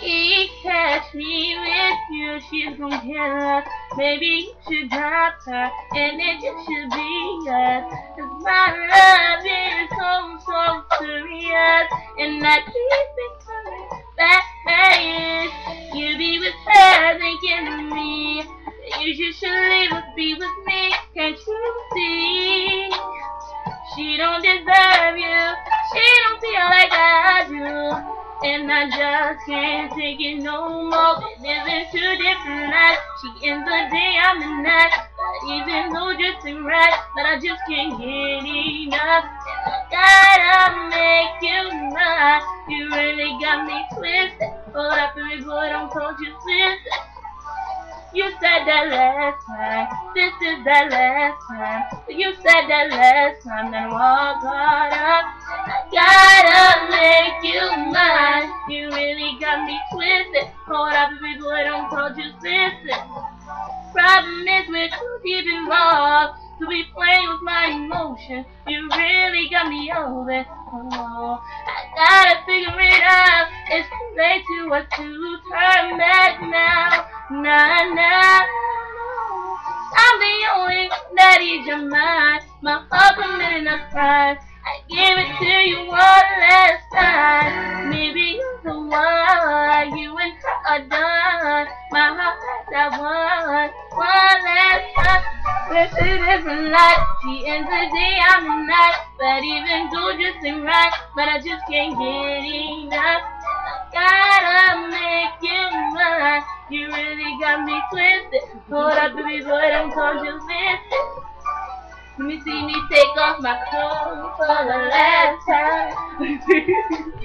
He catch me with you, she's gon' kill us. Maybe you should drop her, and then you should be us. 'Cause my love is so, so serious, and I keep it coming back. You be with her, thinking of me. You should leave with, be with me, can't you see? She don't deserve you, she don't feel like I do. And I just can't take it no more. Living two different lives. She in the day, I'm the night. Not even though just ain't right, but I just can't get enough. And I gotta make you mine. You really got me twisted. Hold up, baby boy, don't told you listen. You said that last time, this is that last time. You said that last time, then walk caught up. I gotta make you mine. You really got me twisted. Hold up, baby boy, don't told you listen. Problem is we're too deep involved to be playing with my emotions. You really got me over. Oh, I gotta figure it out. It's too late to us to turn back now. Nah, nah. I'm the only one that is your mind. My heart committed a crime. I gave it to you one last time. Maybe you're the one. You and her are done. My heart has that one last time. We're two different lives. She ends the day, I'm the night. But even though just ain't right, but I just can't get enough. Gotta make you mine. You really got me twisted. Hold up, baby boy, don't call you listen. Let me see me take off my clothes for the last time.